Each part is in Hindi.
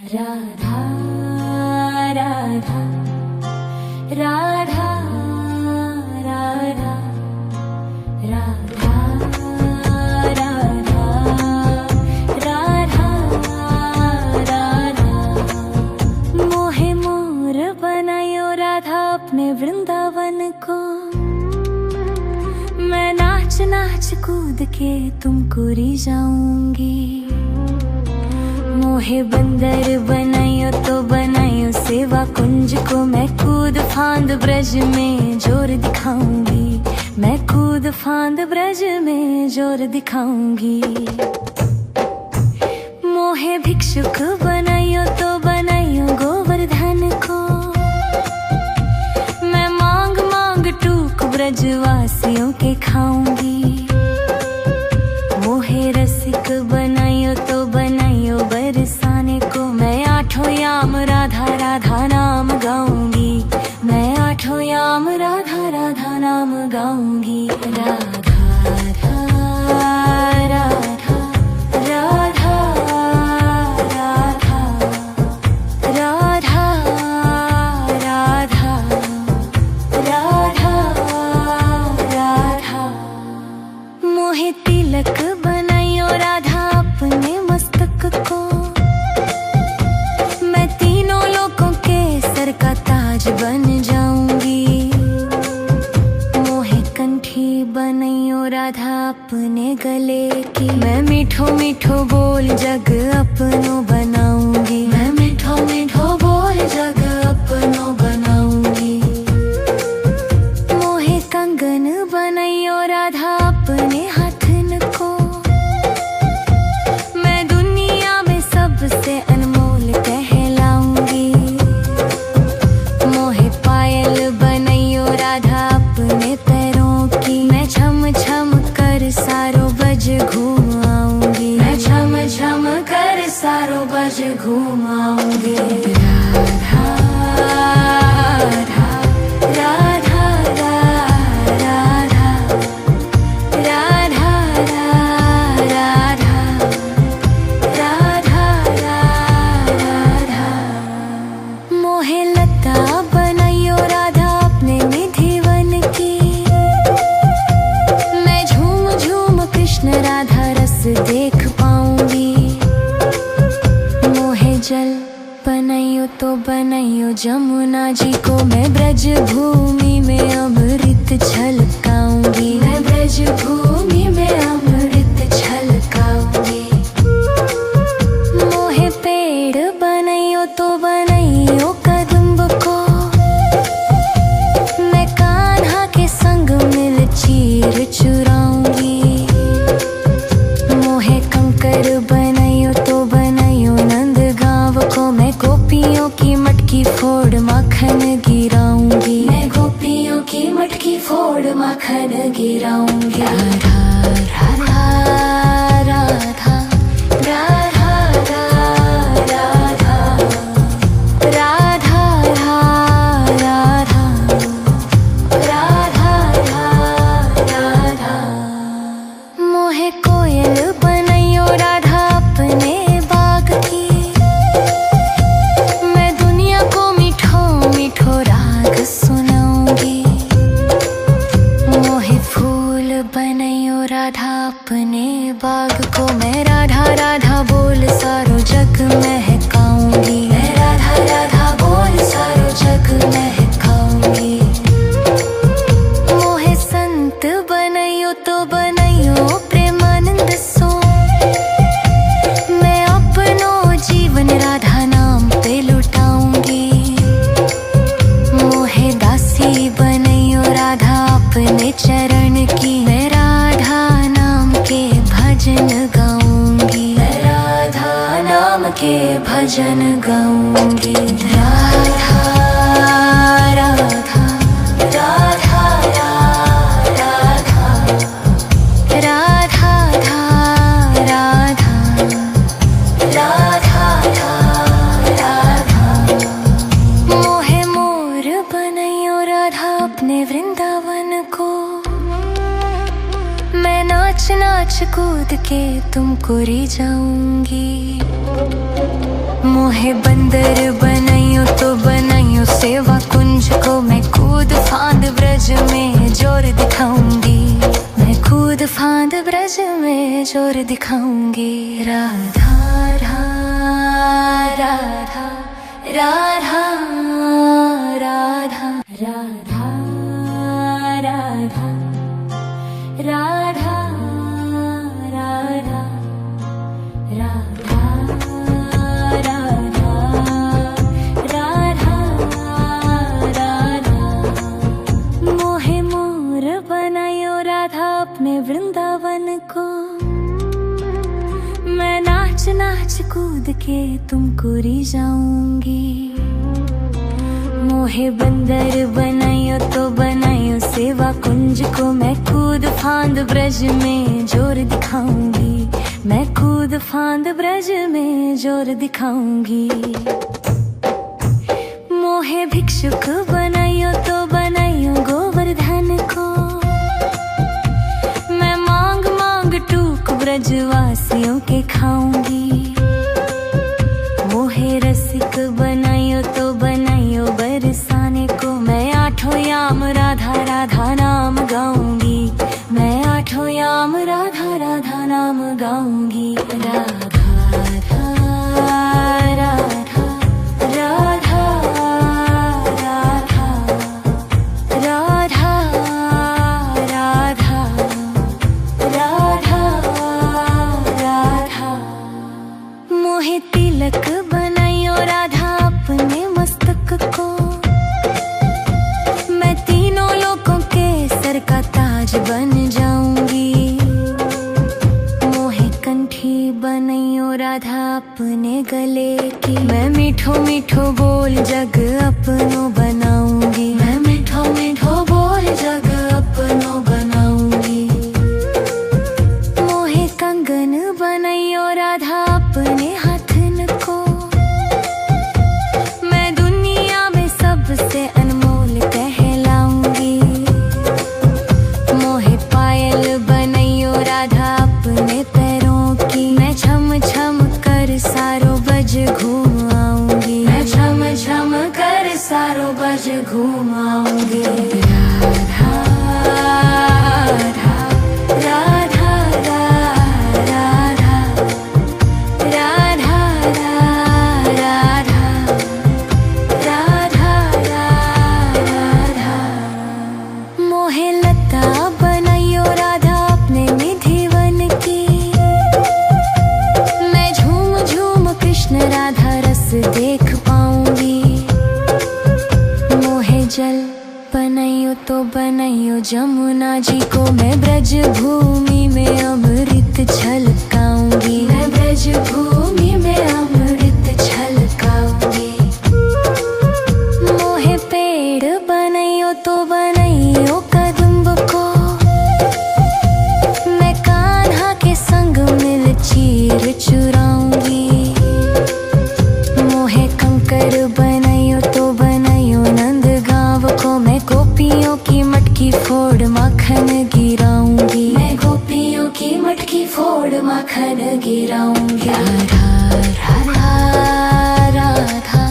राधा राधा राधा राधा राधा राधा राधा राधा मोहे मोर बनायो राधा अपने वृंदावन को। मैं नाच नाच कूद के तुमको रिझाऊंगी। मोहे बंदर बनायो तो बनायो सेवा कुंज को। मैं कूद फांद ब्रज में जोर दिखाऊंगी। मैं कूद फांद ब्रज में जोर दिखाऊंगी। मोहे भिक्षुक बनायो तो बनायो गोवर्धन को। मैं मांग मांग टूक ब्रजवासियों के खाऊंगी। मोहे रसिक बनायो तो बनायो बरसाने को। मैं आठों याम राधा राधा नाम गाऊंगी। मैं आठों याम राधा राधा नाम गाऊंगी। राधा राधा राधा राधा राधा राधा राधा राधा राधा मोहे तिलक बनायो राधा अपने मस्तक को। मैं तीनों लोगों के सर का ताज बन जाऊंगी। मोहे कंठी बनायो राधा अपने गले की। मैं मीठो मीठो बोल जग अपनो बनाऊंगी। मैं मीठो मीठो बोल जग अपनो बनाऊंगी। मोहे कंगन बनायो राधा अपने हाथन को। मैं दुनिया में सबसे अनमोल कहलाऊंगी। मोहे पायल बनायो राधा अपने पैरों की। मैं छम छम कर सारो बज घूम आऊंगी। मैं छम छम कर सारो बज घूम आऊंगी। राधा राधा राधा राधा राधा राधा राधा राधा मोहे लता बनायो राधा अपने निधिवन की। मैं झूम झूम कृष्ण राधा रस देख पाऊंगी। मोहे जल बनायो तो बनायो जमुना जी को। मैं ब्रज भूमि में अमृत छलकाऊंगी। मैं ब्रज भूमि में अमृत छलकाऊंगी। मोहे पेड़ बनायो तो बनायो कदम्ब को। मैं कान्हा के संग मिल चीर चुराऊंगी। मोहे कंकर बनायो तो बनायो नंद गांव को। मैं गोपियों की मटकी फोड़ माखन गिराऊंगी। मैं गोपियों की मटकी फोड़ माखन गिराऊंगी। राधा राधा राधा राधा राधा राधा राधा राधा राधा मोहे कोयल बनायो राधा अपने बाग की। मैं दुनिया को मीठो मीठो राग सुनाऊंगी। मोहे फूल बनायो राधा अपने बाग को। मैं राधा राधा बोल सारो जग महकाऊंगी। मैं राधा राधा बोल सारो जग महकाऊंगी। मोहे संत बनायो तो बनायो प्रेमानंद सो। मैं अपनो जीवन राधा नाम पे लुटाऊंगी। मोहे दासी बनायो राधा अपने चरण की। मैं राधा नाम के भजन गाऊंगी। मैं राधा नाम के भजन गाऊंगी। राधा राधा राधा राधा राधा राधा राधा राधा मोहे मोर बनायो राधा अपने वृंदावन को। मैं नाच नाच कूद के तुमको री जाऊंगी। मोहे बंदर बनाइयो तो बनाइयो सेवा कुंज को, मैं कूद फांद ब्रज में जोर दिखाऊंगी। मैं कूद फांद ब्रज में जोर दिखाऊंगी। राधा राधा राधा राधा राधा राधा राधा राधा राधा राधा राधा। मोहे मोर बनायो राधा अपने वृंदावन को, मैं नाच नाच कूद के तुमको री जाऊंगी। मोहे बंदर बनाइयो तो बनाइयो सेवा कुंज को, मैं कूद फांद ब्रज में जोर दिखाऊंगी। मैं कूद फांद ब्रज में जोर दिखाऊंगी। मोहे भिक्षुक बनाइयो तो बनाइयो गोवर्धन को, मैं मांग मांग टूक ब्रजवासियों के खाऊंगी। मोहे रसिक बनाइयो तो बनाइयो बरसाने को, मैं आठों याम राधा राधा नाम गाऊंगी। मैं आठों याम राधा राधा नाम गाऊंगी। राधा राधा राधा राधा राधा राधा राधा राधा। मोहे तिलक बनाइयो राधा अपने मस्तक को, मैं तीनों लोगों के सर का ताज बन जाऊंगी। मोहे कंठी बनाइयो राधा अपने गले की, मैं मीठो मीठो बोल जग अपनो बनाऊंगी। मैं मीठो मीठो बोल जग अपनो बनाऊंगी। मोहे कंगन बनाइयो राधा अपने हाथन को, मैं दुनिया में सबसे अनमोल कहलाऊंगी। मोहे पायल बनाइयो राधा अपने पैरों की, मैं छम छम कर सारो बज घूम आऊंगी। मैं छम छम कर सारो बज घूम आऊंगी। राधा राधा राधा राधा राधा राधा राधा राधा। मोहे लता बनाइयो राधा अपने निधिवन की, मैं झूम झूम कृष्ण राधा रस देख पाऊंगी। मोहे जल बनाइयो तो बनाइयो जमुना जी को, मैं ब्रज भूमि में अमृत छलकाऊंगी। मैं ब्रज भूमि में अमृत छलकाऊंगी। मोहे पेड़ बनाइयो तो बनाइयो कदम्ब को, मैं कान्हा के संग मिल चीर चुराऊंगी। मोहे कंकर बनाइयो तो बनाइयो नंद गांव को, मैं गोपियों की मटकी फोड़ माखन गिराऊंगी। मैं गोपियों की मटकी फोड़ माखन गिराऊंगी। राधा राधा राधा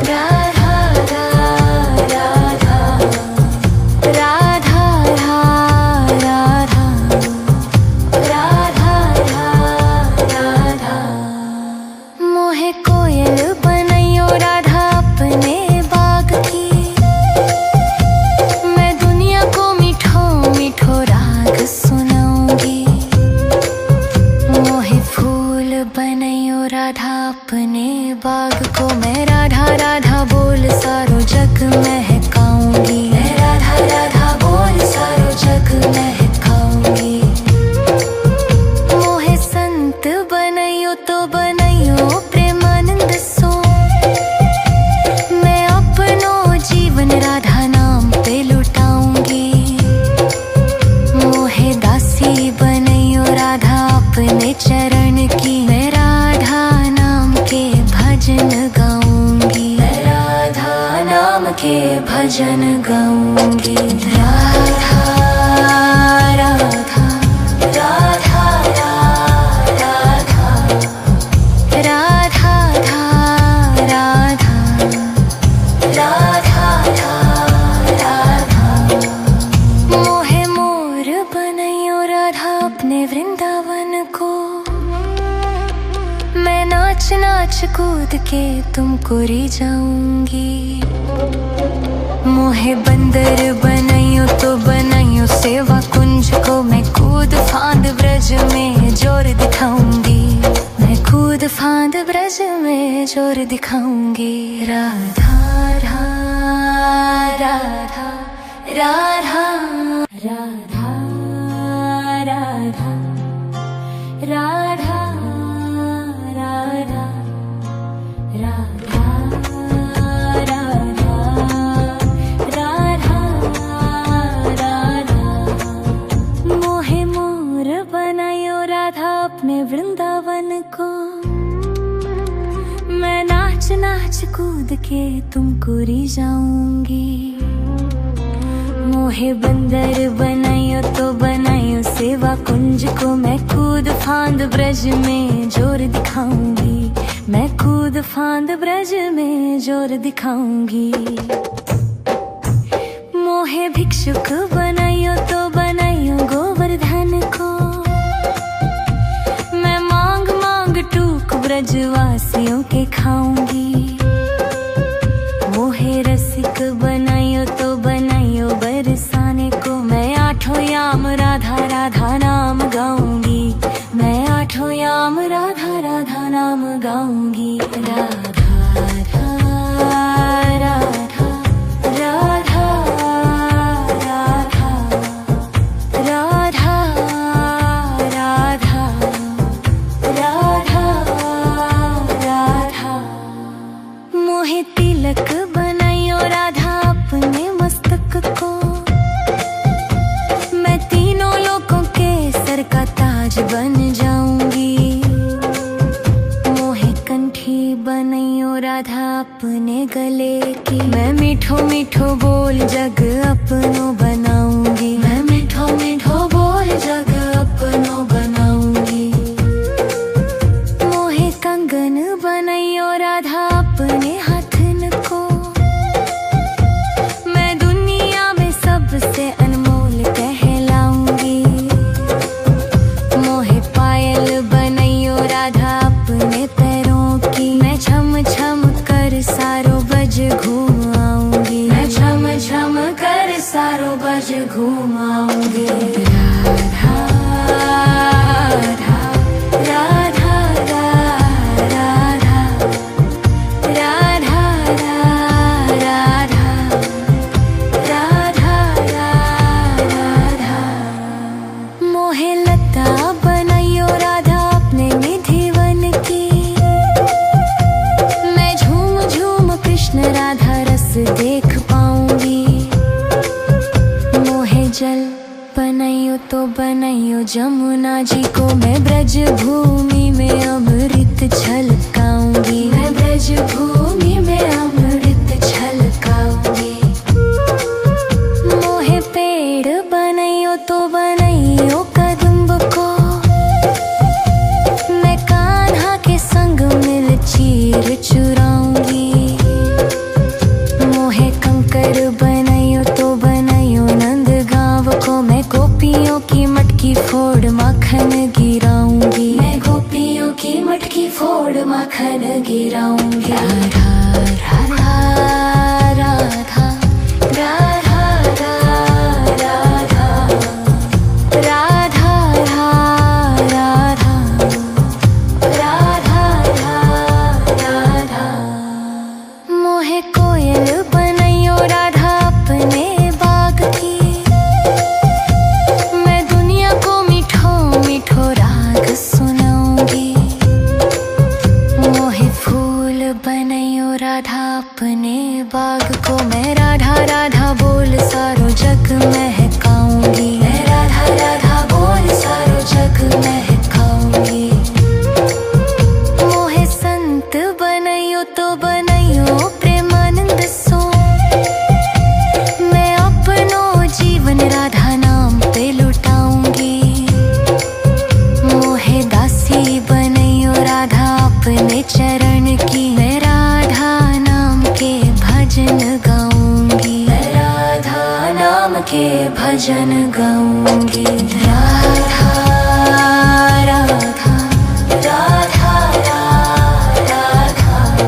राधा राधा राधा राधा राधा राधा। मोहे कोयल बनाइयो राधा अपने बाग की, मैं दुनिया को मीठो मीठो राग सुनाऊंगी। मोहे फूल बनाइयो राधा अपने बाग को, मैं राधा राधा बोल सारो जग महकाऊंगी। मैं राधा राधा बोल सारो जग महकाऊंगी। मोहे संत बनाइयो तो बनाइयो प्रेमानंद सो, मैं अपनो जीवन राधा नाम पे लुटाऊंगी। मोहे दासी बनाइयो राधा अपने चरण की, मैं राधा नाम के भजन गाऊंगी। मैं राधा नाम के भजन गाऊंगी। राधा राधा राधा कूद के तुमको री जाऊंगी। मोहे बंदर बनाइयो तो बनाइयो सेवा कुंज को, मैं कूद फांद ब्रज में जोर दिखाऊंगी। मैं कूद फांद ब्रज में जोर दिखाऊंगी। राधा राधा राधा राधा राधा राधा राधा राधा अपने वृंदावन को, मैं नाच नाच कूद के तुमको री जाऊंगी। मोहे बंदर बनाइयो तो बनाइयो सेवा कुंज को, मैं कूद फांद ब्रज में जोर दिखाऊंगी। मैं कूद फांद ब्रज में जोर दिखाऊंगी। मोहे भिक्षुक बनाइयो तो बनाइयो गोवर्धन को, ब्रजवासियों के खाऊंगी। मोहे रसिक बनाइयो तो बनाइयो बरसाने को, मैं आठों याम राधा राधा नाम गाऊंगी। मैं आठों याम राधा राधा नाम गाऊंगी। राधा राधा राधा राधा राधा राधा। मोहे तिलक बनाइयो राधा अपने मस्तक को, मैं तीनों लोगों के सर का ताज बन जाऊंगी। मोहे कंठी बनाइयो राधा अपने गले की, मैं मीठो मीठो बोल जग अपनो बनाऊंगी। मैं मीठो मीठो बोल जग अपनो बनाऊंगी। मोहे कंगन बनाइयो राधा अपने हाथन को, मैं दुनिया में सबसे अनमोल कहलाऊंगी। मोहे पायल बनाइयो राधा अपने पैरों की, मैं छम छम कर सारो बज घूम आऊंगी। मैं छम छम कर सारो बज घूम आऊंगी। राधा राधा राधा राधा राधा राधा राधा। मोहे लता बनाइयो राधा अपने निधिवन की, मैं झूम झूम कृष्ण राधा रस देख पाऊंगी। मोहे जल बनाइयो तो बनाइयो जमुना जी को, मैं ब्रज भूमि में अमृत छलकाऊंगी। मैं ब्रज भूमि में अमृत छलकाऊंगी। मोहे पेड़ बनाइयो तो बनाइयो कदम्ब को, मैं कान्हा के संग मिल चीर चुराऊंगी। मोहे कंकर बनाइयो तो बनाइयो नंद गांव को, मैं गोपियों की मटकी फोड़ माखन गिराऊंगी। मैं गोपियों की मटकी फोड़ माखन गिराऊंगी। राधा राधा राधा राधा राधा राधा राधा राधा राधा। मोहे कोयल बनाइयो राधा अपने बाग की, मैं दुनिया को मीठो मीठो राग सुनाऊंगी। मोहे फूल बनाइयो राधा अपने बाग को, मैं राधा राधा बोल सारो जग महकाऊंगी। मैं राधा राधा बोल सारो जग महकाऊंगी। मोहे संत बनाइयो तो बनाइयो प्रेमानंद सो, मैं अपनो जीवन राधा नाम पे लुटाऊंगी। मोहे दासी बनाइयो राधा अपने चरण की, मैं राधा नाम के भजन गाऊंगी। मैं राधा नाम के भजन गाऊंगी। राधा राधा राधा राधा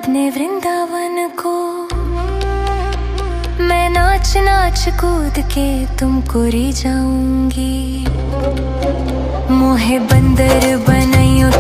अपने वृंदावन को। मैं नाच नाच कूद के तुमको री जाऊंगी। मोहे बंदर बनाइयो